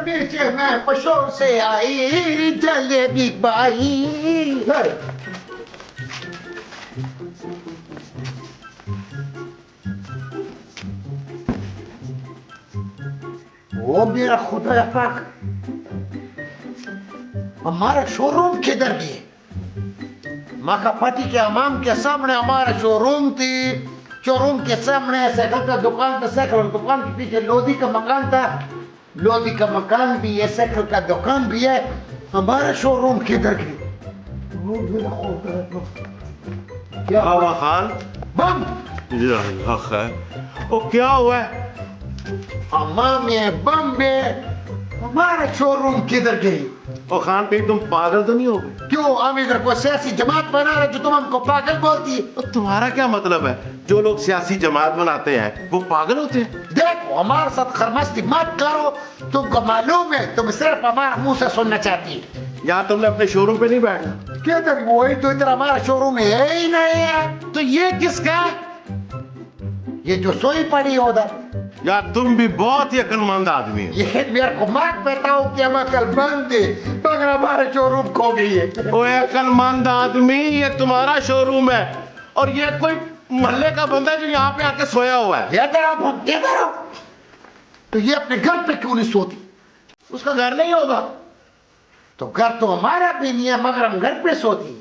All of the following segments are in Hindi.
पीछे मैं पशों से आई जलेबी बाई। वो मेरा खुदा पाक, हमारा शोरूम किधर भी है? माकापाटी के अमाम के सामने हमारा शोरूम थी। शोरूम के सामने साइकिल का दुकान था, साइकिल दुकान के पीछे लोधी का मकान था, लोधी का मकान भी है, साइकिल का दुकान भी है। हमारा शोरूम किधर गया? क्या हुआ खान? बम। वो क्या हुआ है? अमाम में बम में हमारा शोरूम किधर गई? ओ खान कहीं तुम पागल तो नहीं हो गए? क्यों हम इधर को सियासी जमात बना रहे जो तुम हमको पागल बोलती है? तो तुम्हारा क्या मतलब है? जो लोग सियासी जमात बनाते हैं वो पागल होते हैं? देखो हमारे साथ खरमस्ती मत करो, तुमको मालूम है तुम सिर्फ हमारा मुंह से सुनना चाहती है। यहाँ तुमने अपने शोरूम पे नहीं बैठना? किधर? वही तो इधर हमारा शोरूम है ही नहीं है। तो ये किसका? ये जो सोई पड़ी है उधर। यार तुम भी बहुत ही अक्लमंद आदमी हो। ये मेरे को मत बताओ कि हम अक्लमंद है, मगर हमारे शोरूम खो गई है। ओए अक्लमंद आदमी, ये तुम्हारा शोरूम है और ये कोई मोहल्ले का बंदा है जो यहाँ पे आके सोया हुआ है। इधर आओ। तो ये अपने घर पे क्यों नहीं सोती? उसका घर नहीं होगा? तो घर तो हमारा भी नहीं है, मगर हम घर पे सोती है।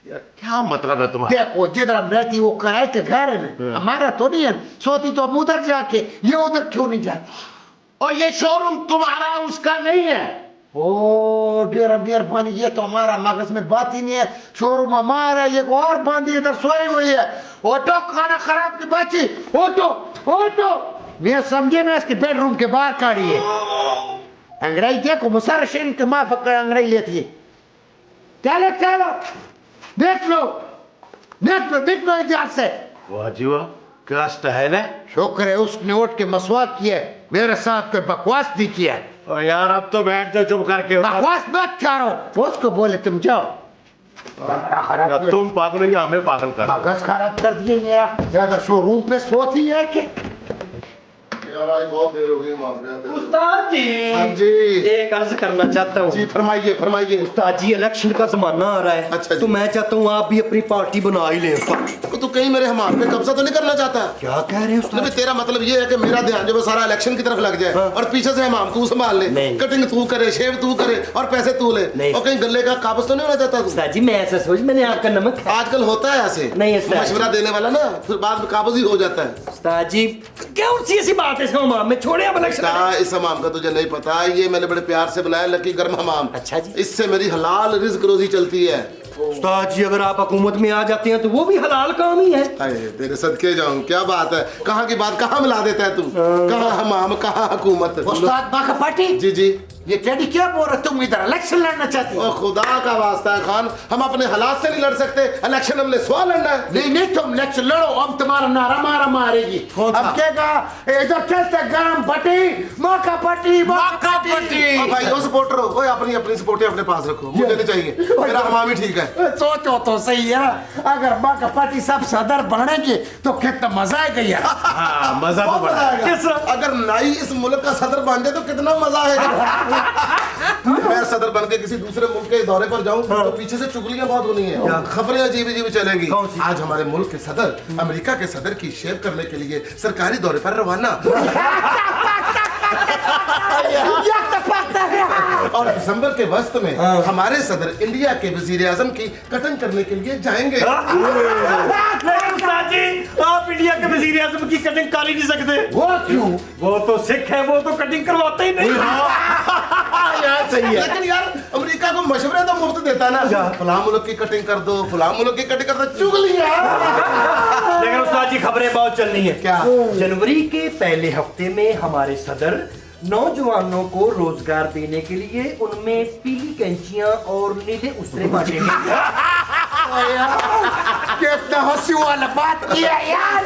यार क्या मतलब है तुम्हारा? देखो जिधर हम रहती वो किराए के घर है ना, हमारा तो नहीं है। सोती तो हम उधर जाके, ये उधर क्यों नहीं जाती? और ये शोरूम तुम्हारा उसका नहीं है? ओ डियर पानी, ये तो हमारा मगज में बात ही नहीं है। शोरूम हमारा, ये और बांधी इधर सोई हुई है। ऑटो खाना खराब की बच्ची, ऑटो मैं समझे ना, इसके बेडरूम के बाहर खड़ी है। अंग्रेजी देखो मुसरशिन के माफक अंग्रेजी लेती है। चलो देख लो इतिहास से। वाह जी वाह, क्या स्टाइल है। शुक्र है उसने उठ के मसवाक किया, मेरे साथ कोई बकवास नहीं किया। और यार अब तो बैठ जाओ चुप करके। बकवास मत करो, उसको बोले तुम जाओ। तुम पागल हो या हमें पागल कर? मगज खराब कर दिए मेरा। ज्यादा शोरूम पे सोती है कि बहुत देर हो गई माफ कर। उस्ताद जी, हाँ जी, एक अर्ज करना चाहता हूँ। जी फरमाइए। उस्ताद जी इलेक्शन का जमाना आ रहा है। अच्छा जी। तो मैं चाहता हूँ आप भी अपनी पार्टी बना ही लें। तो कहीं मेरे हमाम पे कब्जा तो नहीं करना चाहता? क्या कह रहे हैं उस्ताद? तेरा मतलब ये है कि मेरा ध्यान जो है सारा इलेक्शन की तरफ लग जाए और पीछे से हमाम तू संभाल ले, नहीं। कटिंग तू करे, शेव तू करे और पैसे तू ले, नहीं। और कहीं गले का काबज तो नहीं होना चाहता तू? उस्ताद जी मैं ऐसा सोच, मैंने आपका नमक खाया। आजकल होता है ऐसे, नहीं उस्ताद। मशवरा देने वाला ना फिर बाद में काबज ही हो जाता है। उस्ताद जी क्या सी ऐसी बात है हमाम में, छोड़े अब इलेक्शन। इस हमाम का तुझे नहीं पता, ये मैंने बड़े प्यार से बुलाया लकी गर्म हमाम। अच्छा जी। इससे मेरी हलाल रिज्क रोजी चलती है। उस्ताद जी अगर आप हुकूमत में आ जाते हैं तो वो भी हलाल काम ही है। अरे तेरे सदके जाऊं, क्या बात है, कहाँ की बात कहाँ मिला देता है तू? कहाँ हमाम कहाँ हुकूमत? उस्ताद बाकापाटी, जी जी, ये टेडी क्या बोल रहे? तुम इधर इलेक्शन लड़ना चाहती हो? ओ खुदा का वास्ता है खान, हम अपने हालात से नहीं लड़ सकते, इलेक्शन हमने सवाल लड़ना है। नहीं तुम इलेक्शन लड़ो, हम तुम्हारा नारा मारा मारेगी। कौन सा? अब क्या कहा, इधर चलते गरम पट्टी मौकापट्टी। ओ भाई ओ सपोर्टर हो, ओए अपनी सपोर्टें अपने पास रखो, मुझे नहीं चाहिए, मेरा हमाम ही ठीक है। सोचो तो सही है, अगर बाकापाटी सब सदर बनेंगे तो कितना मजा आएगा यार। हाँ मजा तो बहुत बड़ा मजा है। आएगा। अगर नाई इस मुल्क का सदर बन जाए तो कितना मजा आएगा। मैं सदर बन के किसी दूसरे मुल्क के दौरे पर जाऊं तो पीछे से चुगलियां बहुत होनी है, खबरें अजीब चलेंगी। आज हमारे मुल्क के सदर अमेरिका के सदर की शेव करने के लिए सरकारी दौरे पर रवाना। और दिसंबर के वस्त में हमारे सदर इंडिया के वजीर आजम की कटिंग करने के लिए जाएंगे। उस्ताद जी आप इंडिया के वजीर आजम की कटिंग कर ही नहीं सकते। वो क्यों? वो तो सिख है, वो तो कटिंग करवाते ही नहीं। यार सही है। लेकिन यार अमेरिका को मशवरे तो मुफ्त देता है ना, फलां मुल्क की कटिंग कर दो, फलां मुल्क की कटिंग कर दो, चुगलियां। लेकिन उस्ताद जी खबरें बहुत चल रही है। क्या? जनवरी के पहले हफ्ते में हमारे सदर नौजवानों को रोजगार देने के लिए उनमें पीली कैंचियां और नीले उस्तरे बांटेंगे। कितना हंसी वाला बात किया यार।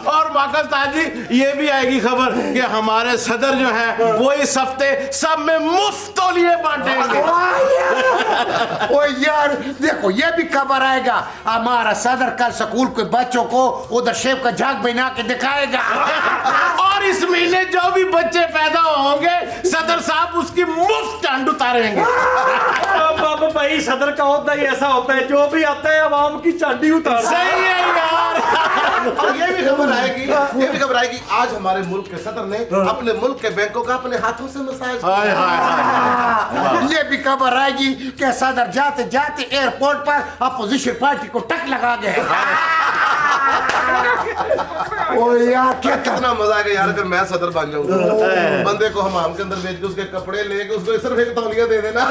और बाकायदा जी ये भी आएगी खबर कि हमारे सदर जो है वो इस हफ्ते सब में मुफ्त तौलिए बांटेंगे। ओ यार देखो ये भी खबर आएगा, हमारा सदर कल स्कूल के बच्चों को उधर शेव का झाग बना के दिखाएगा। और और इस महीने जो भी बच्चे पैदा होंगे सदर साहब उसकी मुफ्त चांद उतारेंगे। अब भाई सदर का होता ही ऐसा होता है, जो भी आता है आवाम की चांदी उतार। सही है यार। और ये भी खबर आएगी आज हमारे मुल्क के सदर ने अपने मुल्क के बैंकों का अपने हाथों से मसाज हाय हाय हाय। ये भी खबर आएगी कि सदर जाते जाते एयरपोर्ट पर अपोजिशन पार्टी को टक लगा गए। ओ यार क्या कितना मजा आएगा यार अगर मैं सदर बन जाऊं। बंदे को हमाम के अंदर भेज के उसके कपड़े लेके उसको सिर्फ एक तौलिया दे देना।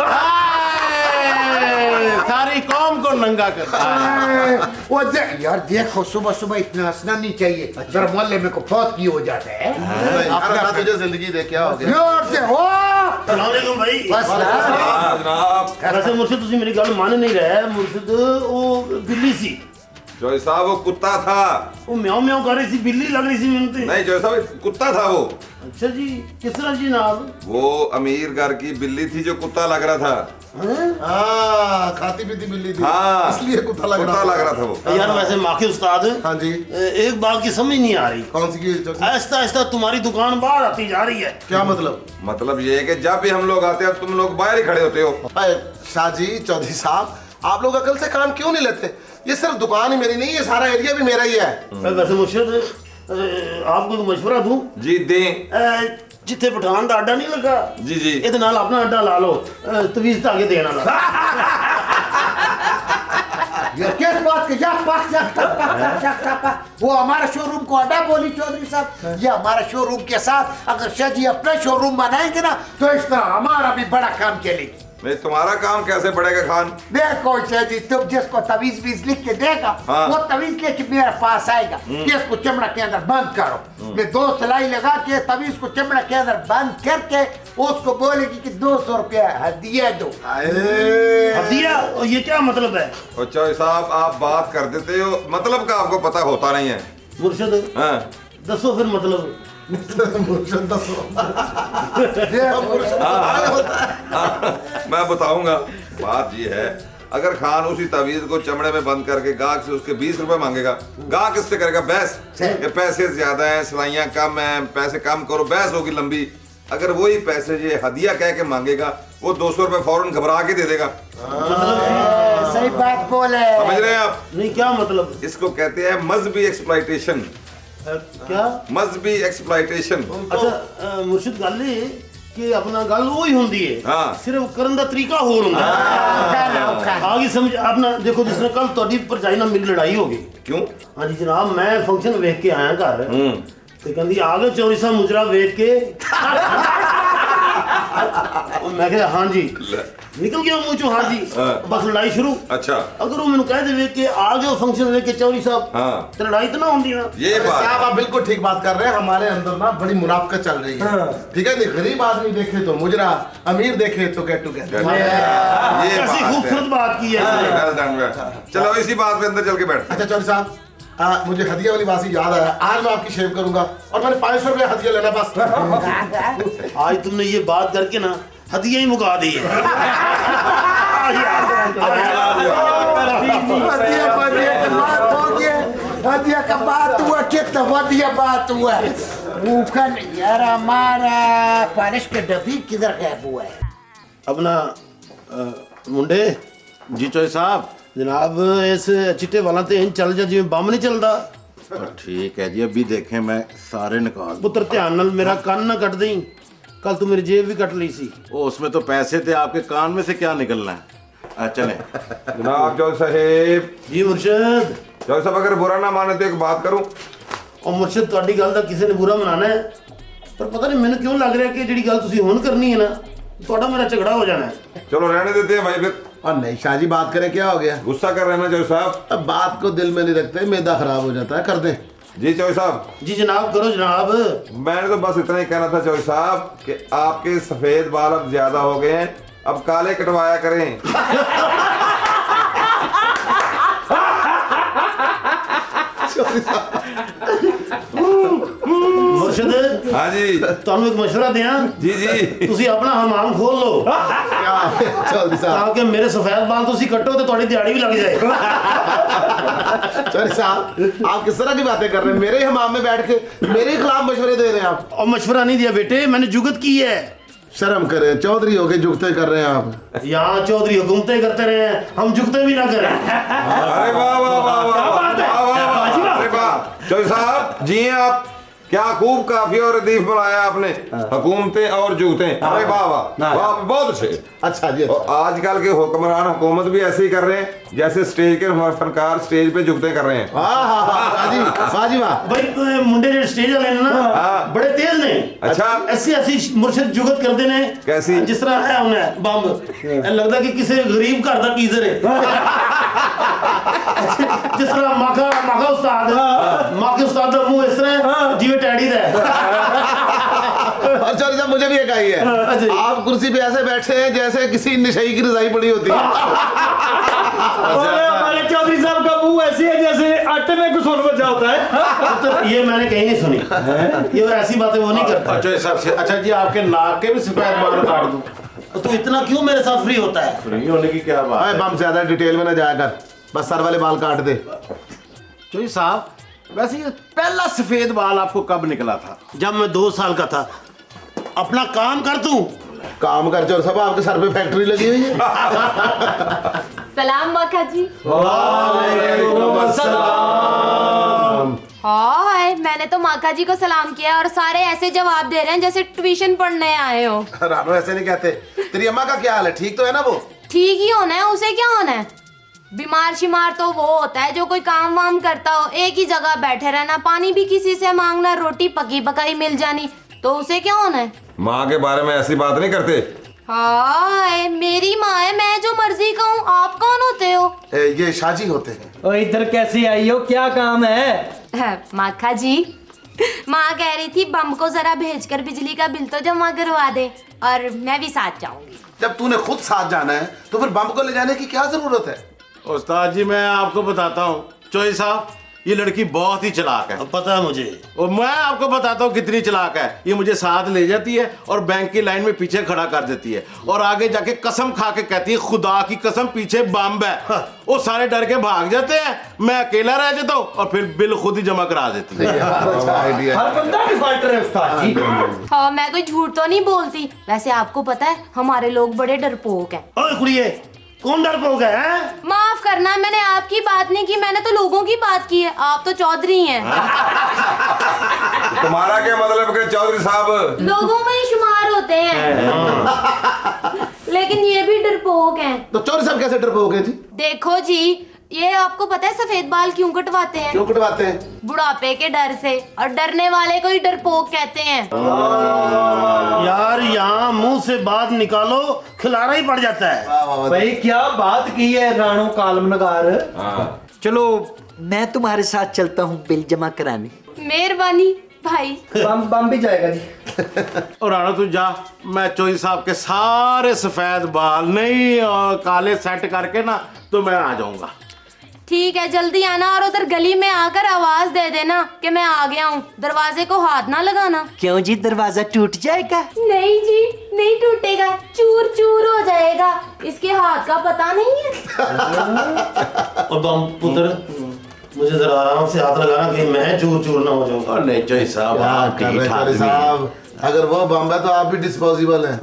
सारी कौम को नंगा करता है। वो यार देखो सुबह सुबह इतना हंसना नहीं चाहिए, जरा मोहल्ले में को फौत की हो जाता है। अपना तुझे जिंदगी दे क्या हो गया? जोर से हो भाई बस ना। जनाब वैसे मुर्शिद तुसी मेरी गल मान नहीं रहे। मुर्शिद वो बिल्ली सी, जॉय साहब वो कुत्ता था। वो म्याऊं म्याऊं कर रही सी, बिल्ली लग रही सी मैंने तो। नहीं जॉय साहब कुत्ता था वो। अच्छा जी, किस तरह जी जनाब? वो अमीर घर की बिल्ली थी जो कुत्ता लग रहा था। हाँ खाती पीती बिल्ली थी, हाँ इसलिए कुत्ता लग रहा था वो। यार वैसे माखी उस्ताद, हाँ जी। एक बात की समझ नहीं आ रही। कौन सी आहिस्ता आहिस्ता तुम्हारी दुकान बाहर आती जा रही है। क्या मतलब? मतलब ये है कि जब भी हम लोग आते हैं तुम लोग बाहर ही खड़े होते हो। शाह जी, चौधरी साहब, आप लोग अकल से काम क्यों नहीं लेते? ये सिर्फ दुकान ही मेरी नहीं है, सारा एरिया भी मेरा ही है। वैसे मुर्शिद आपको एक मशवरा दूं? जी दें। जिथे पठान का अड्डा नहीं लगा जी जी ये नाल अपना अड्डा ला लो, तवीज धागे देना ला। ये किस बात के जा पास जा वो हमारा शोरूम को अड्डा बोली चौधरी साहब। ये हमारा शोरूम के साथ अगर शाह जी अपना शोरूम बनाएंगे ना तो इस तरह हमारा भी बड़ा काम चलेगी। नहीं तुम्हारा काम कैसे बढ़ेगा खान? देखो शाह जी, तुम जिसको तवीज बीज लिख के देगा हाँ। वो तवीज लेके मेरे पास आएगा कि इसको चमड़ा के अंदर बंद करो। मैं 2 सिलाई लगा के तवीज को चमड़ा के अंदर बंद करके उसको बोलेगी कि 200 रुपया हदिया दो। हदिया? और ये क्या मतलब है? और जॉय साहब आप बात कर देते हो, मतलब का आपको पता होता नहीं है। मुर्शिद हाँ दसो फिर मतलब। मैं बताऊंगा। बात ये है, अगर खान उसी तवीज को चमड़े में बंद करके गाहक से उसके 20 रुपए मांगेगा, गाहक किससे करेगा? बहस कि पैसे ज्यादा हैं, सिलाइयां कम हैं, पैसे कम करो, बहस होगी लंबी। अगर वही पैसे ये हदिया कह के मांगेगा वो 200 रुपए फौरन घबरा के दे देगा। सही बात बोले। समझ रहे हैं आप? नहीं क्या मतलब? इसको कहते हैं मजहबी एक्सप्लॉयटेशन। क्या मजहबी एक्सप्लॉयटेशन। अच्छा मुर्शिद गल ये कि अपना गल वही होंदी है, हाँ। सिर्फ करन दा तरीका होर हुंदा है। आगे समझ अपना देखो, जिसने कल तोड़ी भरजाई नाल मेरी लड़ाई हो गई। क्यों? हाँ जी जनाब, मैं फंक्शन वेख के आया घर ते कहंदी आ गए चौधरी साहब मुजरा वेख के। मैं कहा हाँ जी, निकल गया मुंह चो हाँ जी, बस लड़ाई शुरू। अच्छा अगर वो मैंने कह दे वेख के आ गए फंक्शन वेख के चौधरी साहब, हाँ। तो लड़ाई तो ना होंदी ना। ये बात साहब आप बिल्कुल ठीक बात कर रहे हैं। हमारे अंदर ना बड़ी मुनाफकत चल रही है। ठीक है, नहीं गरीब आदमी देखे तो मुजरा, अमीर देखे तो गेट टुगेदर। ये कैसी खूबसूरत बात की है इसने। Well done, well done। चलो इसी बात पे अंदर चल के बैठ। अच्छा चौधरी साहब, मुझे हदिया वाली बात से याद आया, आज मैं आपकी शेव करूंगा और मैंने 500 रुपया हदिया लेना बस। आज तुमने ये बात करके ना हदिया ही मुका दी है। हदिया का बात हुआ, कितना हदिया बात हुआ। ऊखन यार हमारा पालिश के डब्बी किधर गायब हुआ है? अपना मुंडे जी चौधरी साहब। जनाब इस चिट्टे वाला ते इंज चल जा जिवें बम नहीं चलदा। ठीक है जी, अभी देखें मैं सारे निकाल। पुत्र ध्यान नाल मेरा कान ना कट दें, कल तू मेरी जेब भी कट ली सी। ओ उसमें तो पैसे थे, आपके कान में से क्या निकलना है। चले जनाब जॉय साहेब। जी मुर्शिद। जॉय साहब अगर बुरा ना माने तो एक बात करूं। और मुर्शिद तुहाडी गल दा किसी ने बुरा मनाना है, पर पता नहीं मैंने क्यों लग रहा है कि जिहड़ी गल तुसीं हुण करनी है ना, तुहाडा मेरा झगड़ा हो जाना है। चलो रहने देते हैं भाई फिर। और नहीं शाह जी, बात करें क्या हो गया? गुस्सा कर रहे हैं ना जॉय साहब? अब बात को दिल में नहीं रखते, मैदा खराब हो जाता है। कर दें। जी जॉय साहब। जी जनाब करो जनाब। मैंने तो बस इतना ही कहना था जॉय साहब कि आपके सफेद बाल अब ज्यादा हो गए हैं, अब काले कटवाया करें। मुर्शिद हाँ जी ਤੁਹਾਨੂੰ ਇੱਕ ਮਸ਼ਵਰਾ ਦਿਆਂ जी जी ਤੁਸੀਂ ਆਪਣਾ ਹਮਾਮ ਖੋਲ ਲਓ क्या चौधरी साहब ਤਾਂ ਕਿ ਮੇਰੇ ਸਫੈਦ ਬਾਲ ਤੁਸੀਂ ਕੱਟੋ ਤੇ ਤੁਹਾਡੀ ਦਿਹਾੜੀ ਵੀ ਲੱਗ ਜਾਏ चौधरी साहब आप किस तरह की बातें कर रहे हैं मेरे ही हमाम में बैठ के मेरे खिलाफ मशवरे दे रहे हैं आप और मशवरा नहीं दिया बेटे मैंने जुगत की है शर्म करें चौधरी होके जुगते कर रहे हैं आप यहाँ चौधरी हुकूमतें करते रहे हम जुगते भी ना करें अरे वाह वाह वाह वाह वाह वाह अरे वाह चौधरी साहब जी आप क्या खूब काफी और रदीफ बनाया आपने हुकूमतें और जुगतें अरे वाह वाह वाह बहुत अच्छे अच्छा जी और आजकल के हुक्मरान हुकूमत भी ऐसे ही कर रहे हैं जैसे स्टेज के हमारे फनकार स्टेज पे जुगते कर रहे हैं वाह जी वाह भाई मुंडे जो स्टेज वाले ने ना बड़े तेज ने अच्छा ऐसी ऐसी मुर्शिद जुगत करते ने कैसी? जिस तरह है उन्हें बम लगता कि किसी गरीब घर का कीजर है जिस तरह माखा उस्ताद माँ के उस्ताद का मुंह इस तरह जीवे टैडी दा और चौधरी साहब मुझे भी एक आई है आप कुर्सी पे ऐसे बैठे हैं जैसे किसी नशई की रजाई पड़ी होती है हमारे चौधरी साहब का मुंह ऐसे है जैसे आटे में घुसोन बचा होता है तो ये मैंने कहीं नहीं सुनी ये ऐसी बातें वो नहीं करता अच्छा साहब से अच्छा जी आपके नाक के भी सफेद बाल काट दूं तो इतना क्यों मेरे साथ फ्री होता है फ्री होने की क्या बात अरे बम ज्यादा डिटेल में ना जाया कर बस सर वाले बाल काट दे चौधरी साहब वैसे ये पहला सफेद बाल आपको कब निकला था जब मैं 2 साल का था अपना काम कर तू काम कर चौधरी साहब आपके सर पे फैक्ट्री लगी हुई है सलाम माखा जी। हाय मैंने तो माखा जी को सलाम किया और सारे ऐसे जवाब दे रहे हैं जैसे ट्यूशन पढ़ने आए हो। रानो ऐसे नहीं कहते तेरी अम्मा का क्या हाल है ठीक तो है ना वो ठीक ही होना है उसे क्या होना है। बीमार शिमार तो वो होता है जो कोई काम वाम करता हो एक ही जगह बैठे रहना पानी भी किसी से मांगना रोटी पकी पकाई मिल जानी तो उसे क्या होना है। माँ के बारे में ऐसी बात नहीं करते हाय मेरी माँ है मैं जो मर्जी कहूँ आप कौन होते हो। ये शाजी होते हैं और इधर कैसे आई हो क्या काम है। माखा जी माँ कह रही थी बम को जरा भेजकर बिजली का बिल तो जमा करवा दे और मैं भी साथ जाऊंगी। जब तूने खुद साथ जाना है तो फिर बम को ले जाने की क्या जरूरत है। उस्ताद जी मैं आपको बताता हूँ चौधरी साहब ये लड़की बहुत ही चालाक है अब पता है मुझे और मैं आपको बताता हूँ कितनी चालाक है। ये मुझे साथ ले जाती है और बैंक की लाइन में पीछे खड़ा कर देती है और आगे जाके कसम खा के कहती है खुदा की कसम पीछे बम है। वो सारे डर के भाग जाते हैं मैं अकेला रह जाता हूँ और फिर बिल खुद ही जमा करा देती है। अच्छा आइडिया हर बंदा डिफॉल्टर है उस्ताद जी। हाँ मैं कोई झूठ तो नहीं बोलती। वैसे आपको पता है हमारे लोग बड़े डरपोक हैं। ओए कुड़िए कौन डरपोक है माफ करना मैंने आपकी बात नहीं की मैंने तो लोगों की बात की है। आप तो चौधरी हैं। तुम्हारा क्या मतलब कि चौधरी साहब लोगों में ही शुमार होते हैं लेकिन ये भी डरपोक हैं। तो चौधरी साहब कैसे डरपोक है जी देखो जी ये आपको पता है सफेद बाल क्यों कटवाते हैं। क्यों कटवाते हैं बुढ़ापे के डर से और डरने वाले को ही डरपोक कहते हैं। यार यहाँ मुंह से बात निकालो खिलाना ही पड़ जाता है। भाई क्या बात की है राणो कालम नगार। चलो मैं तुम्हारे साथ चलता हूँ बिल जमा कराने। मेहरबानी भाई। बम भी जाएगा जी। और राणा तू जा मैं चौधरी साहब के सारे सफेद बाल नहीं और काले सेट करके ना तो मैं आ जाऊंगा। ठीक है जल्दी आना और उधर गली में आकर आवाज दे देना कि मैं आ गया हूँ। दरवाजे को हाथ ना लगाना। क्यों जी दरवाजा टूट जाएगा। नहीं जी नहीं टूटेगा चूर चूर हो जाएगा। इसके हाथ का पता नहीं है। और बम पुत्र मुझे जरा आराम से हाथ लगाना कि मैं चूर चूर ना हो जाऊं। और नहीं चौधरी साहब क्या आप कर रहे ठीक चौधरी आदमी हैं। साहब अगर वो बम है तो आप भी डिस्पोजेबल हैं।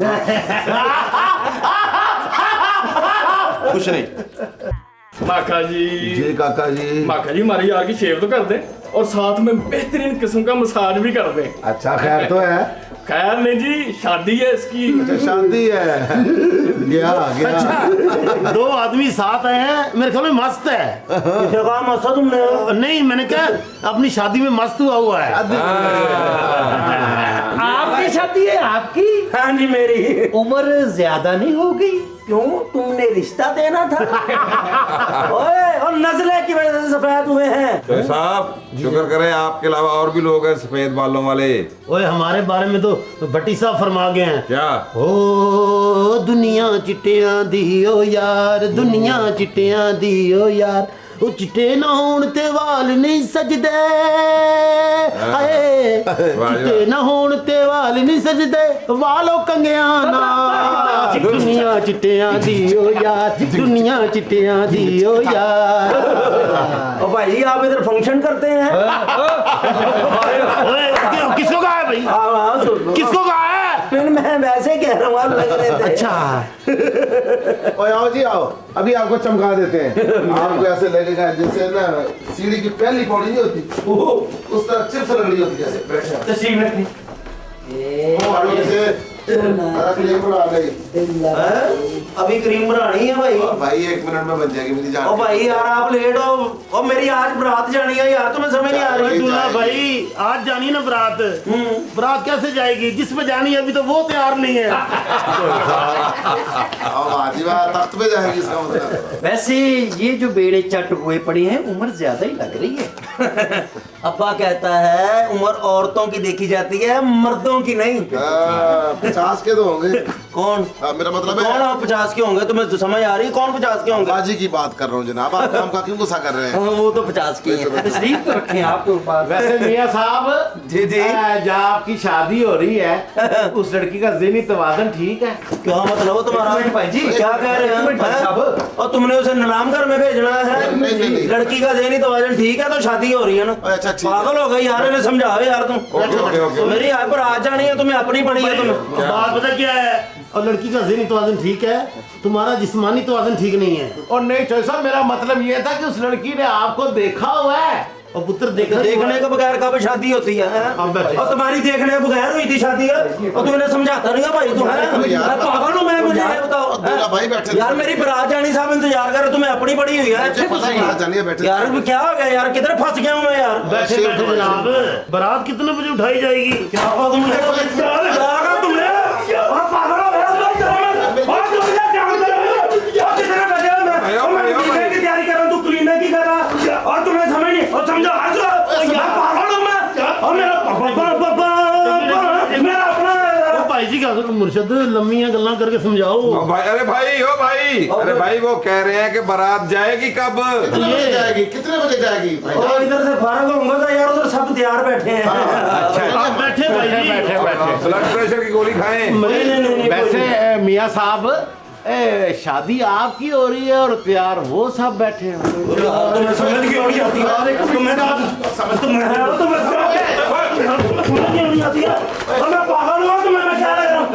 कुछ नहीं माखा जी जी काका जी माखा जी हमारे यार की शेव तो कर दें और साथ में बेहतरीन किस्म का मसाज भी कर दें। अच्छा खैर तो है खैर नहीं जी शादी है इसकी। अच्छा शादी है गया गया 2 आदमी साथ आए हैं मेरे ख्याल में मस्त है। किसे कहा मस्त तुमने। नहीं मैंने कहा अपनी शादी में मस्त हुआ है। आपकी शादी है आपकी। हाँ जी मेरी उम्र ज्यादा नहीं हो गई। क्यों तुमने रिश्ता देना था। ओए और नजले की वजह से सफेद हुए हैं। चौधरी साहब शुक्र करें आपके अलावा और भी लोग हैं सफेद बालों वाले। ओए हमारे बारे में तो भट्टी साहब फरमा गए हैं। क्या ओ दुनिया चिट्टियां दी ओ यार दुनिया चिट्टियां दी ओ यार ਉਹ ਚਿੱਟੇ ਨਾ ਹੋਣ ਤੇ ਵਾਲ ਨਹੀਂ ਸਜਦੇ ਹਾਏ चिट्टे ना होण ते वाल नहीं सजदे वालो कंगिया ना दुनिया चिट्टियां दी ओ यार दुनिया चिट्टियां दी ओ यार। ओ भाई आप इधर फंक्शन करते हैं? किसको कहा है भाई? किसको कहा है? फिर मैं वैसे कह रहा हूँ, आप लग रहे थे। अच्छा और आओ जी आओ, अभी आपको चमका देते हैं। आपको ऐसे लगेगा जैसे ना सीढ़ी की पहली पौड़ी नहीं होती, उस तरह चिप्स लग रही होती जैसे। बैठे तस्वीर में क्रीम बना गई अभी क्रीम बनानी है भाई। भाई 1 मिनट में बन जाएगी मेरी जान। ओ भाई यार आप लेट हो, और मेरी आज बारात जानी है यार, तुम्हें समझ नहीं आ रही? दूल्हा भाई आज जानी ना बारात, बारात कैसे जाएगी? जिस पे जानी है अभी तो वो तैयार नहीं है। तख्त पे जाएगी इसका मतलब। वैसे ये जो बेड़े चट हुए पड़े हैं उम्र ज्यादा ही लग रही है। अब्बा कहता है उम्र औरतों की देखी जाती है, मर्दों की नहीं। 50 के तो होंगे। कौन? मेरा मतलब कौन है आप 50 के होंगे? तुम्हें तो समझ आ रही है कौन 50 के होंगे? बाजी की बात कर रहा हूँ जनाब, आप काम का क्यों गुस्सा कर रहे हैं? वो तो 50 के हैं। तशरीफ तो रखें आप तो बात। वैसे मियाँ साहब जी जी जब आपकी शादी हो रही है उस लड़की का ज़हनी तवाज़ुन ठीक है? क्या मतलब हो तुम्हारा? भाई जी क्या कह रहे हैं? और तुमने उसे नीलाम घर में भेजना है? नहीं। लड़की का ज़हनी तवाज़ुन ठीक है तो शादी हो रही है ना। अच्छा ठीक है। पागल हो गई यार, इन्हें समझाओ यार तुम। ओके ओके मेरी यहाँ पर आ जानी है, तुम्हें अपनी पड़ी है तुम्हें। बात पता क्या है? और लड़की का ज़हनी तवाज़ुन ठीक है, तुम्हारा जिस्मानी तवाज़ुन ठीक नहीं है। और नहीं चौधरी साहब, मेरा मतलब ये था कि उस लड़की ने आपको देखा हुआ है। और पुत्र देखना देखने के बगैर कब शादी होती है? अब बैठे। और तुम्हारी देखने के बगैर हुई थी शादी है, और तू इन्हें समझाता नहीं है भाई? तू है पागल हूँ मैं? मुझे ये बताओ दूल्हा भाई बैठे यार, मेरी बारात जानी साहब इंतजार कर, तुम्हें अपनी पड़ी हुई है। जानिए बैठे यार क्या हो गया यार, किधर फंस गया हूँ मैं यार? बैठे बैठे जनाब, बारात कितने बजे उठाई जाएगी? क्या हुआ तुमने? तुमने पागल हो गया? कितने बजे मैं की तैयारी कर रहा हूँ, तू क्लीनर की कर रहा, और तुम्हें समझ नहीं और समझो यार पागल हूँ मैं। और मेरा भाई जी का मुर्शद लम्मियां गल्ला करके समझाओ। भाई अरे भाई वो कह रहे हैं कि बारात जाएगी कब? कितने बजे जाएगी? कितने बजे जाएगी? और इधर से फारग होऊंगा तो यार उधर सब तैयार बैठे हैं। आप बैठे भाई जी। ब्लड प्रेशर की गोली खाएं। नहीं वैसे मियाँ साहब शादी आपकी हो रही है और तैयार वो सब बैठे हैं। तुम्हें समझ क्यों नहीं आती? तुम्हें क्यों नहीं आती है? मैं पागल हुआ तुम्हें? मैं क्या लग रहा हूँ?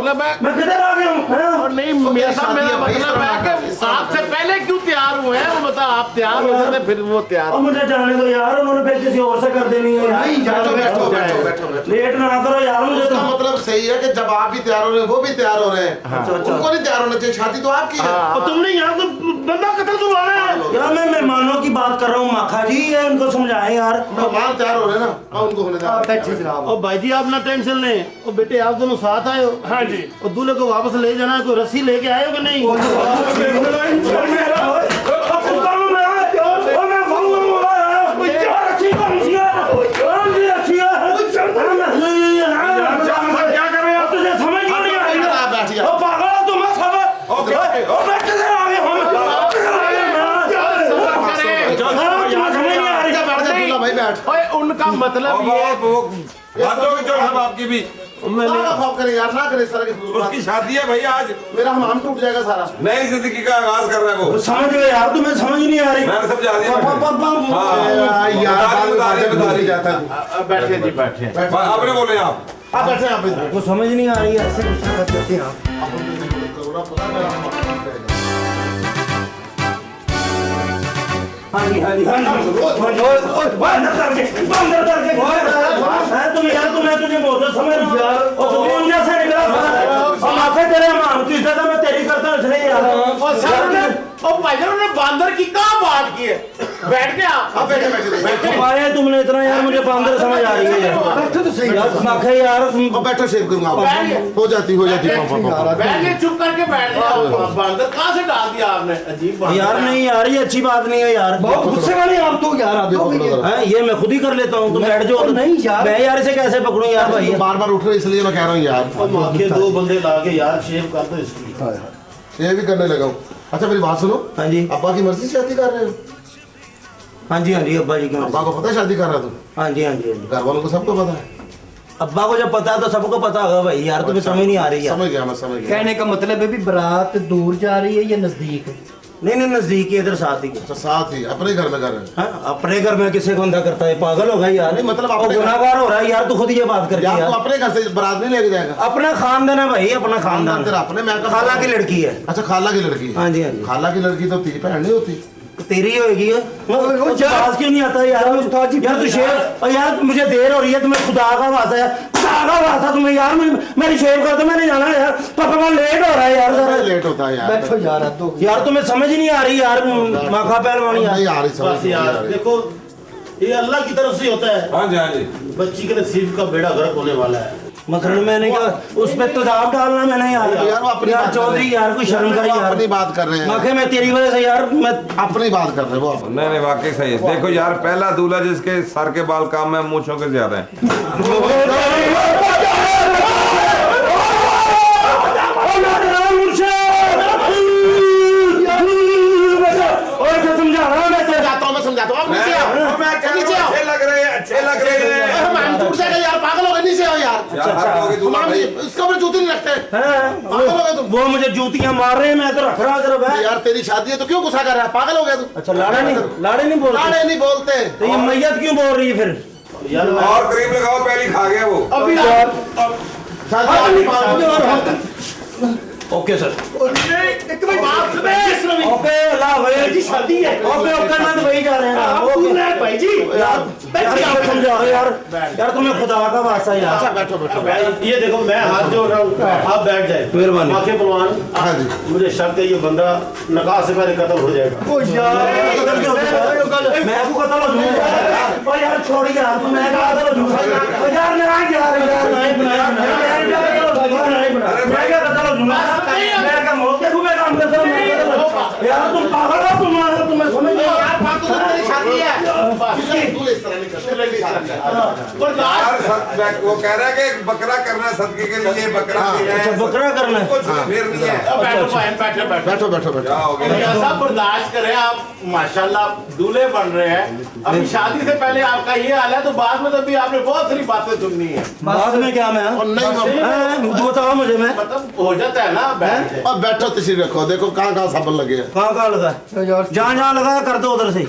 मैं किधर आ गया हूँ? और नहीं मियाँ साहब, मेरा मतलब है कि आपसे पहले क्यों तैयार हुए हैं? वो बता, आप तैयार हो गए फिर वो तैयार। और मुझे जाने दो यार, उन्होंने फिर किसी और से कर देनी है यार। बैठो। लेट ना करो यार मुझे। उसका मतलब सही है कि जब आप भी तैयार हो रहे हैं वो भी तैयार हो रहे हैं। उनको नहीं तैयार होना चाहिए, शादी तो आपकी है। और तुमने यहाँ तो बंदा कत्ल करवाना है यार। मैं मेहमानों की बात कर रहा हूँ माखा जी, ये उनको समझाएं यार। मेहमान तैयार हो रहे हैं ना, अब उनको होने दो। और भाई जी आप ना टेंशन लें। और बेटे आप दोनों साथ आए हो? हाँ जी। और दूल्हे को वापस ले जाना है, कोई रस्सी लेके आए हो कि नहीं? क्या कर रहे हो? तुझे समझ नहीं आ रही? पागल हो तुम? ओए उनका मतलब ये आपकी भी यार ना करे इस तरह की। उसकी शादी है भाई आज। मेरा हमाम टूट जाएगा सारा। नई जिंदगी का आगाज कर रहे हो। समझ गए यार, तुम्हें समझ नहीं आ रही? मैंने समझा दिया। बैठे जी बैठे। आपने बोले आप बैठे आप इधर। वो समझ नहीं आ रही है, ऐसे गुस्सा कर देते हैं आप। हाँ जी हाँ जी हाँ जी। तुम्हें तुझे बहुत समझ दुनिया से निकला और माथे तेरे हमाम की इज्जत मैं तेरी करता हूँ इसलिए यार। और भाईजान ने बांदर की कहाँ बात की है? बैठ के आप बैठे पाया तुमने इतना यार, मुझे बांदर समझ आ रही है यार। बैठो तो सही यार माखे यार बैठो, शेव करूंगा। हो जाती बैठ के चुप करके बैठ जाओ। बांदर कहाँ से डाल दिया आपने? अजीब बात यार। नहीं यार ये अच्छी बात नहीं है यार। बहुत गुस्से वाले आप तो यार। आप ये मैं खुद ही कर लेता हूँ, तुम बैठ जाओ। नहीं यार, मैं यार इसे कैसे पकड़ूं यार भाई? बार बार उठ रहे इसलिए मैं कह रहा हूँ यार। आके 2 बंदे ला के यार शेव कर दो इसकी। ये भी करने लगा हूँ। अच्छा मेरी बात सुनो। हाँ जी अब्बा की मर्जी से शादी कर रहे हो? हाँ जी हाँ जी। अब्बा जी की अब्बा को पता है शादी कर रहा तू? हाँ जी हाँ जी। घर वालों को सबको पता है? अब्बा को जब पता है तो सबको पता होगा भाई यार, तुम्हें समझ नहीं आ रही यार। समझ गया मैं, समझ गया। कहने का मतलब है भी बारात दूर जा रही है या नजदीक? नहीं नहीं, नजदीक ही, इधर साथ ही। अच्छा साथ ही अपने घर में कर रहे हैं? हाँ, अपने घर में किसे को अंधा करता है, पागल होगा यार। नहीं, मतलब वो अपने घर- गुनाहगार हो रहा है यार, तू खुद ये बात कर यार यार। तू अपने घर से बारात नहीं लेके जाएगा? अपना खानदान है भाई, अपना खानदान। तेरा अपने, मैं कहा- खाला की लड़की है। अच्छा खाला की लड़की है। हाँ जी, हाँ जी। खाला की लड़की तो तेरी बहन नहीं होती? तेरी होगी है। आवाज क्यों नहीं आता यार? यार तू शेर, और यार मुझे देर हो रही है, तुम्हें खुदा का वास्ता है, खुदा का वास्ता तुम्हें यार, मेरी शेव कर दो, मैंने जाना है यार, पापा लेट हो रहा है यार जरा। लेट होता है यार। बैठो यार, तो यार तुम्हें समझ नहीं आ रही यार, माखा पहलवानी नहीं यार। आ रही समझ, बस नहीं आ यार रही। देखो, ये अल्लाह की तरफ से होता है। हाँ जी, हाँ जी। बच्ची के नसीब का बेड़ा गर्क होने वाला है। मसलन मैंने क्या उस पे तेजाब डालना, मैंने यार यार वो अपनी यार बात कर रहे चौधरी हैं। यार कोई शर्म कर वो यार। अपनी बात कर रहे हैं। माखे मैं तेरी वजह से यार, मैं अपनी बात कर रहे हैं वो अपनी। नहीं नहीं, वाकई सही है। देखो यार, पहला दूल्हा जिसके सर के बाल काम में मूंछों के ज्यादा है। समझाता हूँ, आप नीचे आओ। नीचे आओ। अच्छे लग रहे हैं, अच्छे लग रहे हैं। हम टूट जाएगा यार, पागल हो गए, नीचे आओ यार। यार हद हो गई दूल्हा भाई। इसके ऊपर जूते नहीं लगते। पागल हो गए तुम। वो मुझे जूतियां मार रहे हैं, मैं तो रख रहा हूँ जरा। यार तेरी शादी है तो क्यों गुस्सा कर रहा है? पागल हो गया तू। अच्छा लाड़े नहीं बोलते? लाड़े नहीं बोलते। तो ये मैयत क्यों बोल रही है फिर? और क्रीम लगाओ, पहली खा गया वो। अभी यार शादी ओके सर, एक बात सुने, ओके अल्लाह भाई शादी है। ओके ओके, मैं तो वही जा रहे हैं। ओके भाई जी, यार यार समझाओ यार तुम्हें खुदा का वास्ता यार। अच्छा बैठो बैठो। ये देखो मैं हाथ जोड़ रहा हूँ, आप बैठ जाए। मेहरबानी। आंखें पलवान, हाँ जी। मुझे शक है ये बंदा निकाह से पहले कत्ल हो जाएगा। मैं को कत्ल हो जाऊंगा। ओ यार छोड़ यार, तू मैं का कत्ल हो जाऊंगा। ओ यार नहीं मैं का मौत के घूमे काम करता हूं यार। तुम पागल हो, तुम्हें समझ नहीं यार बात तो तेरी शादी है। तू इस तरह नहीं करता। यार वो कह रहा है कि बकरा करना है सदके के लिए, बकरा देना है। अच्छा बकरा करना है। कुछ फिर नहीं है। बैठो बहन, बैठो बैठो। बैठो बैठो बैठो। क्या हो गया? ऐसा बर्दाश्त करें आप, माशाल्लाह दूल्हे बन रहे हैं। अभी शादी से पहले आपका ये हाल है, तो बाद में तो भी आपने बहुत सारी बातें सुननी है। बाद में क्या मैं और नहीं बताओ मुझे, मैं मतलब हो जाता है ना बैठ के। अब बैठो तशरीफ रखो। देखो कहाँ कहाँ साबन लगे हैं। कहाँ लगा, जहाँ लगा कर दो उधर से।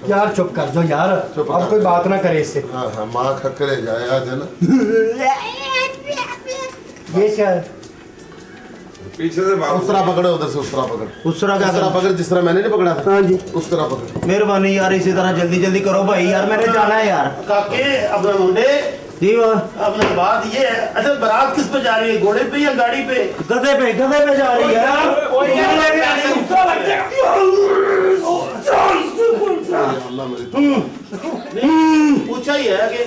यार चुप कर दो यार, अब कोई बात ना करे इससे। हाँ हाँ, माँ खकरे जाए आज है ना। ये क्या है? पीछे से उस तरह पकड़े, उधर से उस तरह पकड़। उस तरह क्या उस तरह करना? पकड़ जिस तरह मैंने नहीं पकड़ा था। हाँ जी। उस तरह पकड़। मेहरबानी यार, इसी तरह जल्दी जल्दी करो भाई यार, मैंने जाना है यार। काके अपने मुंडे, जी अपने बात ये है, अच्छा बारात किस पे जा रही है, घोड़े पे या गाड़ी पे? गधे पे जा रही है यार। अल्लाह मेरी। पूछा ही है कि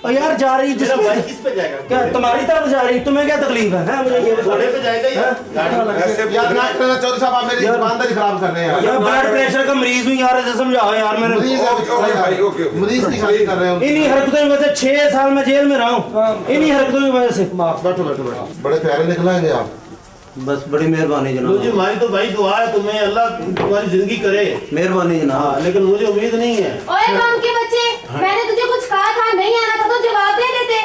और यार जा रही जिस मेरा भाई किस पे जाएगा? क्या तुम्हारी तरफ जा रही, तुम्हें क्या तकलीफ है? हैं? मुझे ये बताओ। घोड़े पे जाएगा या गाड़ी? ऐसे याद ना करना चौधरी साहब, आप मेरी ईमानदारी खराब कर रहे हैं यार। यार ब्लड प्रेशर का मरीज हूँ यार, ऐसे समझाओ यार। मैंने मरीज है ओके भाई, ओके। मरीज की शादी कर रहे हैं। इन्हीं हरकतों की वजह से 6 साल में जेल में रहा हूँ, इन्हीं हरकतों की वजह से। बैठो बैठो बैठो। बड़े प्यारे निकलेंगे आप। बस बड़ी मेहरबानी मुझे जनाब, हमारी तो भाई दुआ है, तुम्हें अल्लाह तुम्हारी जिंदगी करे। मेहरबानी जनाब। हाँ, लेकिन मुझे उम्मीद नहीं है। ओए बम के बच्चे, मैंने तुझे कुछ कहा था, नहीं आना था तो जवाब दे देते।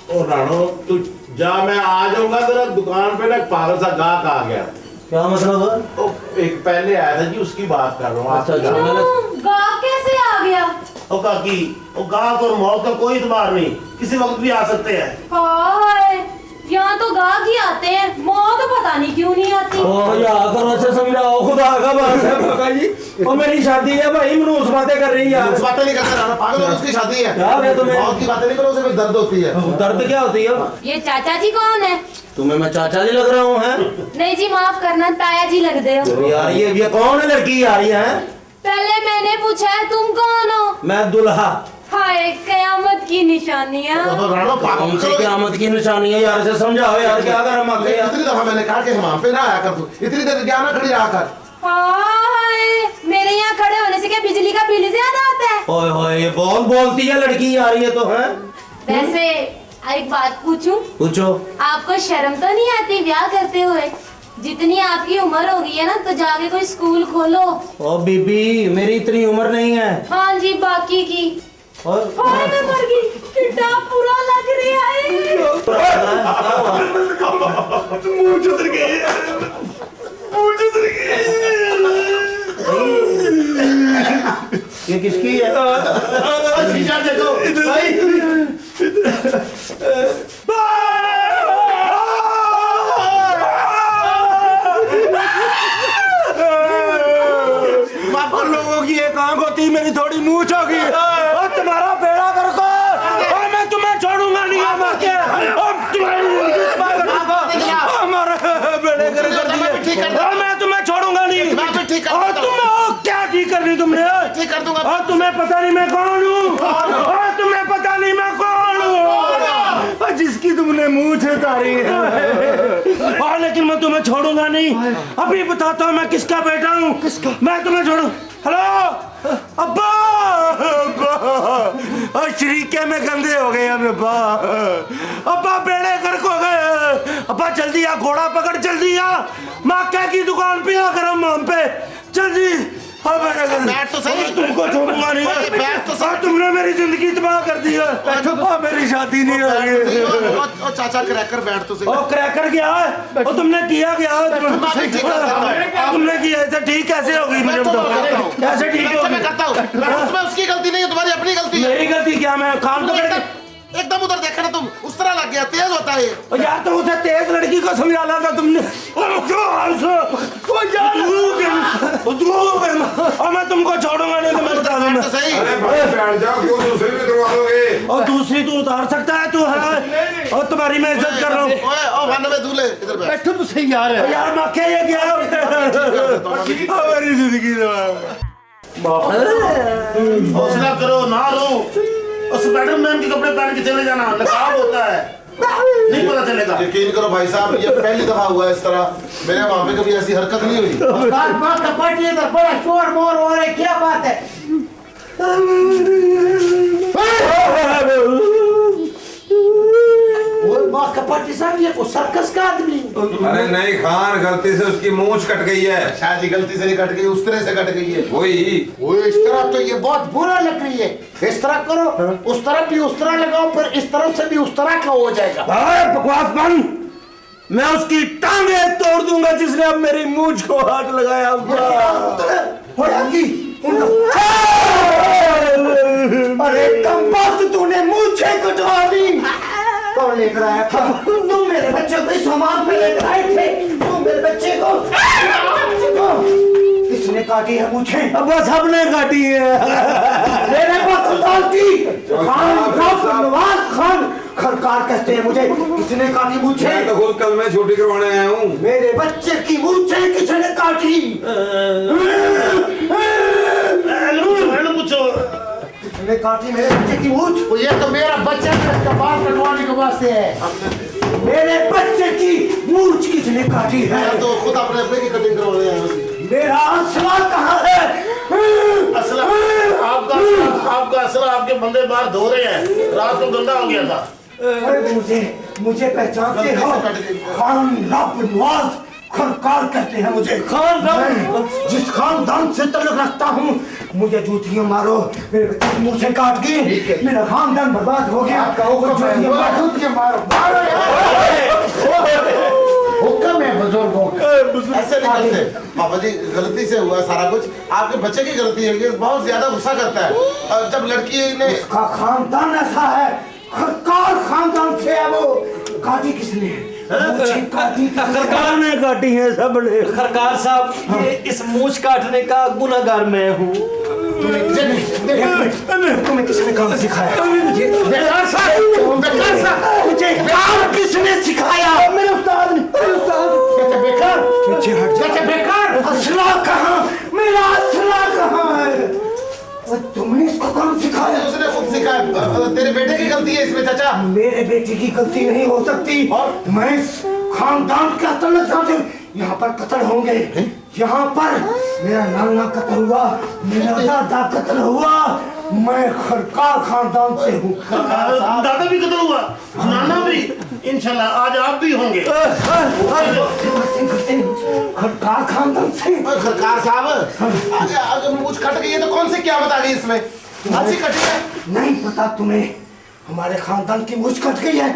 ओ राणो तू जा, मैं आ जाऊंगा। तेरा दुकान पे ना एक पागल सा गाहक आ गया। क्या मतलब? ओ एक पहले आया था जी, उसकी बात कर रहा हूँ। अच्छा अच्छा, मैंने गाँव कैसे आ गया? ओ काकी, ओ गाहक और मौत का कोई इतबार नहीं, किसी वक्त भी आ सकते हैं। हाय, यहाँ तो गाहक ही आते हैं, मौत पता नहीं क्यों नहीं आती। ओ यार करो, अच्छा समझाओ, खुदा का बात है काका जी। और मेरी शादी है भाई, मनूस बातें कर रही है यार। उस बातें नहीं करते रहना, पागल हो, उसकी शादी है। क्या हो गया तुम्हें? मौत की बातें नहीं करो, उसे कोई दर्द होती है। दर्द क्या होती है? ये चाचा जी कौन है? तुम्हें मैं चाचा जी लग रहा हूँ? हैं नहीं जी माफ करना, ताया जी लगते हो। यार ये कौन है लड़की यार? ये है पहले मैंने पूछा है तुम कौन हो? मैं दुल्हा। हाय कयामत की निशानियाँ। तो राणो कौन सी पागल क़यामत की निशानी है यार? से समझाओ यार, क्या कर हम आगे यार। इतनी दफा मैंने कहा कि हम पे ना आया कर, तू इतनी देर क्या ना खड़ी रहा कर। हाय, मेरे यहाँ खड़े होने से क्या बिजली का बिल ज्यादा आता है? ओए होए, ये बहुत बोलती है लड़की यार, ये तो है। वैसे एक बात पूछूं, पूछो। आपको शर्म तो नहीं आती ब्याह करते हुए? जितनी आपकी उम्र हो गई है ना, तो जाके कोई स्कूल खोलो। ओ बीबी, मेरी इतनी उम्र नहीं है। हाँ जी, बाकी की। और हाय मैं मर गई, कितना बुरा मूंछ उतर गई, मूंछ उतर गई। ये किसकी है? शीशा देखो भाई। लोगों की एक आंख होती, मेरी थोड़ी मूंछ होगी। और तुम्हारा बेड़ा करको, और मैं तुम्हें छोड़ूंगा नहीं। हमारे बेड़े कर दिए, और मैं तुम्हें छोड़ूंगा नहीं। और तुम क्या ठीक करनी तुमने? ठीक कर दूंगा। और तुम्हें पता नहीं मैं कौन हूँ? और तुम्हें पता नहीं मैं कौन हूँ? जिसकी तुमने मूंछ उतारी है। और लेकिन मैं तुम्हें छोड़ूंगा नहीं। अभी बताता हूँ मैं किसका बेटा हूँ। किसका? मैं तुम्हें छोड़ू। हेलो अब्बा, अब्बा शरीके में गंदे हो गए हम अब्बा। अब्बा बेड़े गर्क हो गए। अब्बा जल्दी आ, घोड़ा पकड़ जल्दी आ। मक्के की दुकान पे आ गरम हम पे जल्दी। बैठ तो सही। तुमको छोड़ूंगा नहीं। बैठ तो सही। तुमने मेरी जिंदगी तबाह कर दी है। मेरी शादी नहीं होगी। ओ चाचा क्रैकर बैठ तो सही। ओ क्रैकर क्या है? ओ तुमने किया क्या? तुमने किया ऐसे ठीक कैसे होगी? मुझे बताओ कैसे ठीक होगी? मैं करता हूँ। उसमें उसकी गलती नहीं है, तुम्हारी अपनी गलती है। मेरी गलती क्या? मैं काम तो एकदम उधर देखा ना तुम, उस तरह लग गया, तेज होता है। यार तो उसे तेज लड़की को समझाना था तुमने। और मैं तुमको छोड़ूंगा नहीं। तुम्हें बता दूं मैं। सही। बैठ जाओ, क्यों दूसरी भी करवा दोगे? और दूसरी तू उतार सकता है तू है। और तुम्हारी मैं इज्जत कर रहा हूँ। में दूल्हे इधर बैठ। बैठो तो सही यार। यार मक्के ये क्या? मेरी जिंदगी हौसला करो, ना रो। और स्पाइडरमैन के कपड़े पहन के चले जाना, नकाब होता है, नहीं पता चलेगा। यकीन करो भाई साहब, ये पहली दफा हुआ है इस तरह। मेरे वहां पे कभी ऐसी हरकत नहीं हुई। इधर बड़ा शोर मोर हो रहा है, क्या बात है? कपाटी साहब, ये सर्कस का आदमी। अरे नहीं खान, गलती से उसकी मूंछ कट गई है। शायद ही गलती से नहीं कट गई, उस तरह से कट गई है। वही वो इस तरह तो ये बहुत बुरा लग रही है। इस तरह करो, उस तरफ भी उस तरह लगाओ, फिर इस तरफ से भी उस तरह का हो जाएगा। बकवास बंद। मैं उसकी टांगे तोड़ दूंगा जिसने अब मेरी मूंछ को हाथ लगाया। अरे कम्पास, तूने मूंछें कटवा दी। कौन लेकर आया था? तुम मेरे बच्चे को इस सामान पे लेकर आए थे। तुम मेरे बच्चे को किसने काटी है मूंछें? अब बस सबने काटी है। मेरे को खुदावती नवाज खान खरकार कहते हैं मुझे। किसने काटी मूंछें? मैं तो खुद कल में छुट्टी करवाने आया हूँ। मेरे बच्चे की मूंछें किसने काटी? किसने काटी मेरे बच्चे की मूंछ? ये तो मेरा बच्चा का बाल कटवाने के वास्ते है। मेरे बच्चे की मूंछ किसने काटी है? तो खुद अपने अपने की कटिंग करवाने आए हो। मेरा असला कहाँ है? असला आपका असला आपके बंदे बाहर धो रहे हैं, रात को गंदा हो गया था। मुझे पहचानते हो? खान नवाज खरकार कहते हैं मुझे। खानदान, जिस खानदान से तल्लुक रखता हूँ, मुझे जूतियां मारो। मेरे बच्चे की मूंछें काट दी, मेरा खानदान बर्बाद हो गया। जूतियां मारो। हुक्म है बुजुर्गों का। ऐसे नहीं करते पापा जी, गलती से हुआ सारा कुछ। आपके बच्चे की गलती है, ये बहुत ज्यादा गुस्सा करता है। और जब लड़की ने उसका खानदान ऐसा है, खरकार खानदान से है वो। काटी किसने? खरकार ने काटी है सबने। खरकार साहब, ये इस मूंछ काटने का गुनहगार मैं हूँ। तुम्हें किसने काम सिखाया? मुझे काम किसने सिखाया? मेरे उस्ताद ने। बेकार, पीछे हट जा। बेकार, असला कहाँ? मेरा असला कहाँ है? तुमने इसको काम सिखाया? उसने खुद सिखाया। तेरे बेटे की गलती है इसमें चाचा। मेरे बेटे की गलती नहीं हो सकती। और मैं इस खानदान का तलक चाहती हूँ। यहाँ पर कत्ल होंगे। यहाँ पर मेरा नाना कत्ल हुआ, मेरा दादा कत्ल हुआ। मैं खरकार खानदान से हूँ। दादा भी कत्ल हुआ, नाना भी। इंशाल्लाह आज आप भी होंगे। खरकार खानदान से। खरकार साहब, अगर मूंछ कट गई है तो कौन सी क्या बता गई इसमें? अच्छी कटी है। नहीं पता तुम्हें? हमारे खानदान की मूंछ कट गई है।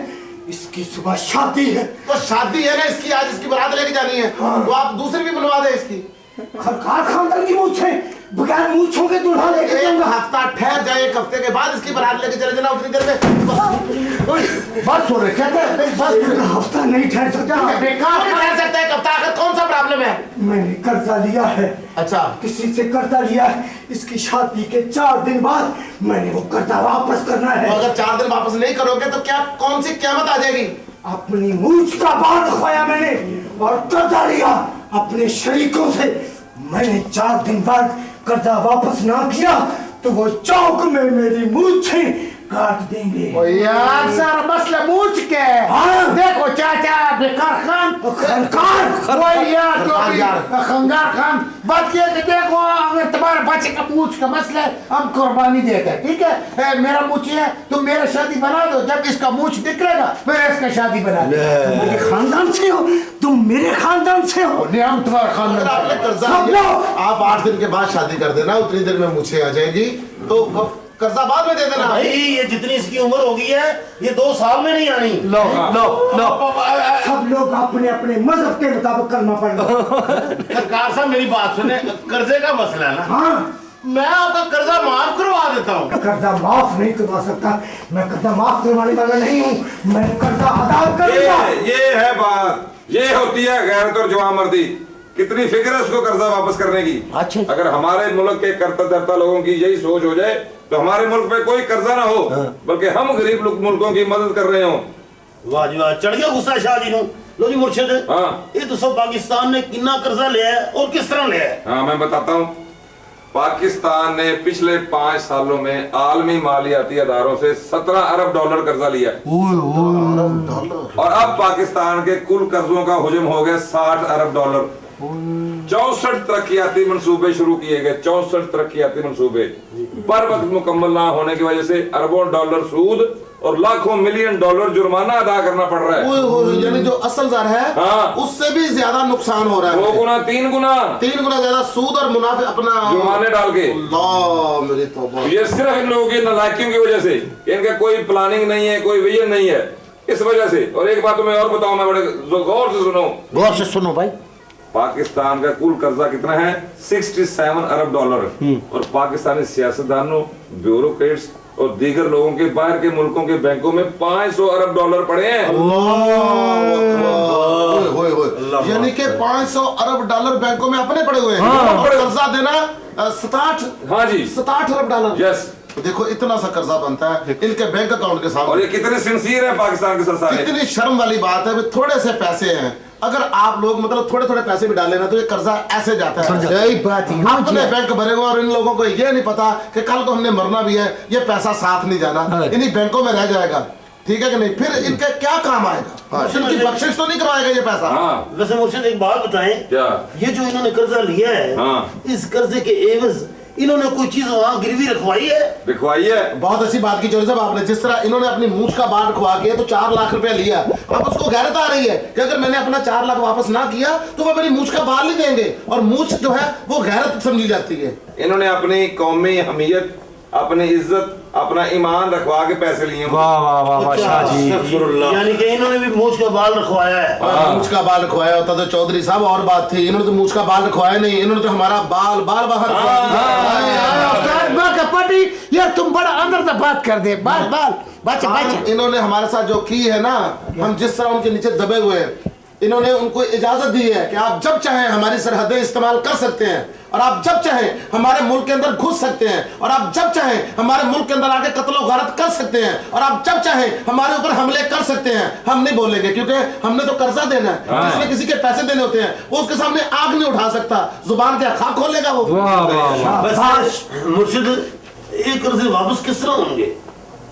इसकी सुबह शादी है। तो शादी है ना इसकी, आज इसकी बारात लेके जानी है। तो आप दूसरी भी बनवा दे इसकी। खरकार खानदान की मूंछ है, बगैर मूंछों के दूल्हा लेके एक जाऊंगा। हफ्ता ठहर जाए, 1 हफ्ते के बाद इसकी बारात लेके चले जाना। उतनी देर में बस हो रहे क्या बस एक हफ्ता नहीं ठहर सकता। बेकार नहीं ठहर सकता 1 हफ्ता। आखिर कौन सा प्रॉब्लम है? मैंने कर्जा लिया है। अच्छा, किसी से कर्जा लिया है। इसकी शादी के 4 दिन बाद मैंने वो कर्जा वापस करना है। तो अगर 4 दिन वापस नहीं करोगे तो क्या कौन सी क़यामत आ जाएगी? अपनी मूंछ का बाल रखवाया मैंने और कर्जा लिया अपने शरीकों से। मैंने 4 दिन बाद कर्जा वापस ना किया तो वो चौक में मेरी मूंछें काट देंगे। ओ यार सर मसला पूछ के हाँ। देखो चाचा बेकार खान खनकार वही यार जो अभी खंगार खान बात ये कि देखो अगर तुम्हारे बच्चे का पूछ का मसला है हम कुर्बानी देते हैं, ठीक है? मेरा मूछ है तुम मेरा शादी बना दो, जब इसका मूछ निकलेगा मैं इसका शादी बना दूं। तुम मेरे खानदान से हो, तुम मेरे खानदान से हो। नहीं हम तुम्हारा अगर खानदान आपने कर्जा सब लिया, लोग। आप 8 दिन के बाद शादी कर देना, उतनी देर में मुझे आ जाएगी। तो कर्जा बाद में दे देना। भाई ये जितनी इसकी उम्र हो गई है ये 2 साल में नहीं आनी। लो लो लो सब लोग अपने अपने मजहब के मुताबिक करना पड़ेगा। सरकार साहब मेरी बात सुने, कर्जे का मसला है ना, हाँ मैं आपका कर्जा माफ करवा देता हूँ। कर्जा माफ नहीं करवा सकता, मैं कर्जा माफ करवाने वाला नहीं हूँ। मैं कर्जा अदा करूंगा। ये है बात, ये होती है गैरत और जवामर्दी। कितनी फिक्र है उसको कर्जा वापस करने की। अच्छा। अगर हमारे मुल्क के करता धरता लोगों की यही सोच हो जाए तो हमारे मुल्क पे कोई कर्जा ना हो, बल्कि हम गरीब मुल्कों की मदद कर रहे हो। वाह जी वाह, चढ़ गया गुस्सा शाह जी नु। लो जी मुर्शिद, हाँ। ये तो सब पाकिस्तान ने कितना कर्जा लिया है और किस तरह लिया है? हाँ, मैं बताता हूँ। पाकिस्तान ने पिछले 5 सालों में आलमी मालियाती अदारों से 17 अरब डॉलर कर्जा लिया और अब पाकिस्तान के कुल कर्जों का हुजम हो गया 60 अरब डॉलर। 64 तरक्याती मंसूबे शुरू किए गए, 64 तरक्याती मंसूबे पर वक्त मुकम्मल ना होने की वजह से अरबों डॉलर सूद और लाखों मिलियन डॉलर जुर्माना अदा करना पड़ रहा है। यानी जो असल दर है हाँ। उससे भी ज्यादा नुकसान हो रहा है। 2 गुना 3 गुना 3 गुना ज्यादा सूद और मुनाफे अपना जुर्माने डाल के। अल्लाह मेरी तौबा। ये सिर्फ इन लोगों की नालायकियों की वजह से, इनका कोई प्लानिंग नहीं है, कोई विजन नहीं है, इस वजह से। और एक बात तुम्हें और बताऊं, मैं बड़े गौर से सुनो। गौर से सुनो भाई। पाकिस्तान का कुल कर्जा कितना है? 67 अरब डॉलर। और पाकिस्तानी सियासतदानों, ब्यूरोक्रेट्स और दीगर लोगों के बाहर के मुल्कों के बैंकों में 500 अरब डॉलर पड़े हैं। यानी कि 500 अरब डॉलर बैंकों में अपने पड़े हुए हैं। और कर्जा देना 67। हाँ जी, 67 अरब डॉलर। यस। देखो इतना सा कर्जा बनता है इनके बैंक अकाउंट के और सामने। ये कितने सिंसियर है पाकिस्तान के सरकार। कितनी शर्म वाली बात है। थोड़े से पैसे हैं, अगर आप लोग मतलब थोड़े थोड़े पैसे भी डाले ना तो ये कर्जा ऐसे जाता है। यही बात है। अपने बैंक भरे हुए और इन लोगों को ये नहीं पता कि कल को हमने मरना भी है, ये पैसा साथ नहीं जाना, इन्हीं बैंकों में रह जाएगा। ठीक है कि नहीं? फिर इनके क्या काम आएगा? इनकी बख्शिश तो नहीं करवाएगा ये पैसा। हाँ। वैसे मुर्शिद एक बात बताएं, क्या? ये जो इन्होंने कर्जा लिया है, हाँ। इस कर्जे के एवज इन्होंने कोई चीज वहाँ गिरवी रखवाई है? दिखवाई है। बहुत अच्छी बात की चौधरी साहब आपने। जिस तरह इन्होंने अपनी मूछ का बाढ़ खुआ के तो 4 लाख रुपया लिया, अब उसको गैरत आ रही है कि अगर मैंने अपना 4 लाख वापस ना किया तो वो मेरी मूछ का बाल नहीं देंगे। और मूछ जो है वो गैरत समझी जाती है। इन्होंने अपनी कौमी हमीयत, अपनी इज्जत, अपना ईमान रखवा के पैसे लिए। वाह वाह वाह वाह शाह जी। यानी कि इन्होंने भी मूछ का बाल रखवाया है। मूछ का बाल रखवाया होता तो चौधरी साहब और बात थी। इन्होंने तो मूछ का बाल रखवाया नहीं, इन्होंने तो हमारा बाल बाल बाहर पटी यार तुम बड़ा अंदर से बात कर दे। बाल बाल बच बच। इन्होंने हमारे साथ जो की है ना, हम जिस तरह उनके नीचे दबे हुए हैं, इन्होंने उनको इजाजत दी है कि आप जब चाहें हमारी सरहदें इस्तेमाल कर सकते हैं और आप जब चाहें हमारे मुल्क के अंदर घुस सकते हैं और आप जब चाहें हमारे मुल्क के अंदर आके कत्ल और गारत कर सकते हैं और आप जब चाहें हमारे ऊपर हमले कर सकते हैं। हम नहीं बोलेंगे क्योंकि हमने तो कर्जा देना है। जिसमें किसी के पैसे देने होते हैं वो उसके सामने आग नहीं उठा सकता, जुबान क्या खाक खोलेगा वो। बस मुर्शिद, ये कर्जे वापस किस तरह होंगे?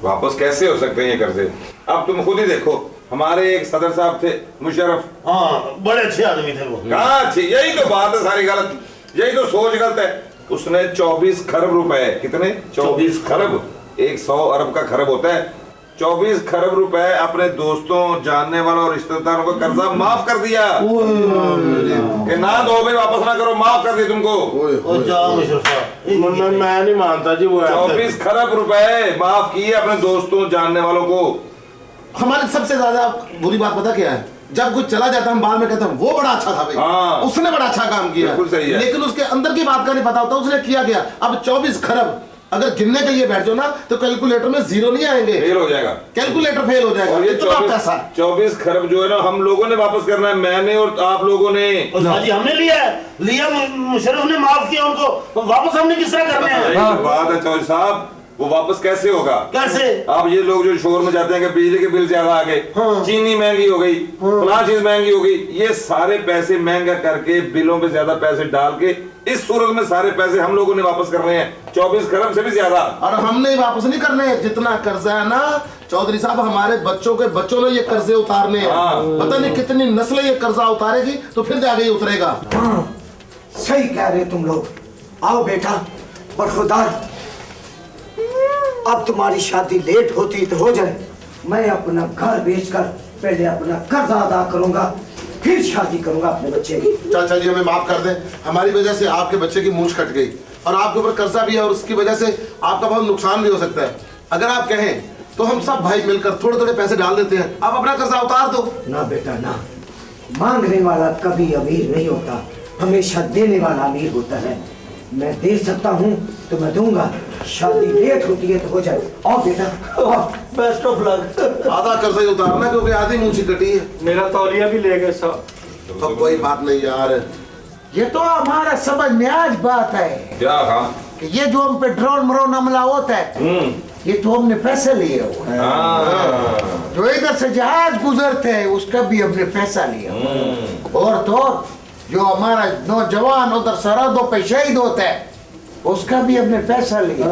वापस कैसे हो सकते हैं ये कर्जे? अब तुम खुद ही देखो, हमारे एक सदर साहब थे मुशर्रफ। हाँ, बड़े अच्छे आदमी थे वो। कहाँ अच्छी? यही तो बात है सारी गलत, यही तो सोच गलत है। उसने 24 खरब रुपए, कितने? 24 खरब। 100 अरब का खरब होता है। 24 खरब रुपए अपने दोस्तों, जानने वालों और रिश्तेदारों को कर्जा माफ कर दिया कि ना दो भाई, वापस ना करो, माफ कर दिया तुमको। मैं नहीं मानता जी वो 24 खरब रुपए माफ किए अपने दोस्तों, जानने वालों को। हमारी सबसे ज्यादा बुरी बात पता क्या है, जब कुछ चला जाता हम बाद में कहते हैं वो बड़ा अच्छा था भाई, हाँ। उसने बड़ा अच्छा काम किया, बिल्कुल सही है। लेकिन उसके अंदर की बात का नहीं पता होता उसने किया क्या। अब 24 खरब अगर गिनने के लिए बैठ जाओ ना तो कैलकुलेटर में जीरो नहीं आएंगे, फेल हो जाएगा, कैलकुलेटर फेल हो जाएगा। और ये इतना पैसा 24 खरब जो है ना हम लोगों ने वापस करना है, मैंने और आप लोगों ने। जी हमने लिया मुशर्रफ ने माफ किया उनको, तो वापस हमने किस तरह करने हैं? यही बात है चौधरी साहब, वो वापस कैसे होगा? कैसे? आप ये लोग जो शोर में जाते हैं कि बिजली के बिल ज्यादा आ गए, चीनी महंगी हो गई, फलां चीज महंगी हो गई, ये सारे पैसे महंगा करके बिलों पे ज्यादा पैसे डाल के इस सूरत में सारे पैसे हम लोगों ने वापस करने हैं, 24 खरब से भी ज्यादा। और हमने वापस नहीं करने हैं, जितना कर्जा है ना चौधरी साहब हमारे बच्चों के बच्चों ने ये कर्जे उतारने हैं, पता नहीं कितनी नस्लें ये कर्जा उतारेगी तो फिर जाके उतरेगा। सही कह रहे तुम लोग। आओ बेटा, पर खुदा अब तुम्हारी शादी लेट होती तो हो जाए, मैं अपना घर बेचकर पहले अपना कर्जा अदा करूंगा, फिर शादी करूंगा अपने बच्चे की। चाचा जी हमें माफ कर दें, हमारी वजह से आपके बच्चे की मूंछ कट गई और आपके ऊपर कर्जा भी है और उसकी वजह से आपका बहुत नुकसान भी हो सकता है। अगर आप कहें तो हम सब भाई मिलकर थोड़े थोड़े पैसे डाल देते हैं, आप अपना कर्जा उतार दो। ना बेटा ना, मांगने वाला कभी अमीर नहीं होता, हमेशा देने वाला अमीर होता है। मैं दे सकता हूँ तो मैं दूंगा, शादी लेट होती है तो हो जाए। आओ बेटा, बेस्ट ऑफ लक। आधा कर्जा ही उतारना क्योंकि आधी मूंछी कटी है। मेरा तौलिया भी ले गए साहब। तो कोई बात नहीं यार, ये तो हमारा समझ में आज बात है क्या कहा? कि ये जो हम पे ड्रोन मरोन हमला होता है ये तो हमने पैसे लिए हुए हैं। जो इधर से जहाज गुजरते हैं उसका भी हमने पैसा लिया और तो जो हमारा नौजवान उधर सरहदों पे शहीद होता है उसका भी हमने पैसा लिया।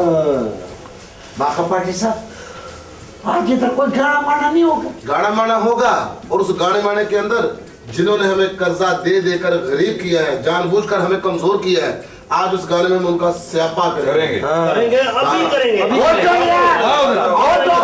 बाका पाटी साहब आज इधर कोई गाना माना नहीं होगा। गाना माना होगा और उस गाने माने के अंदर जिन्होंने हमें कर्जा दे देकर गरीब किया है, जानबूझकर हमें कमजोर किया है, आज उस गाने में हम उनका स्यापा करेंगे। करेंगे, अभी करेंगे। वो तो यार, वो तो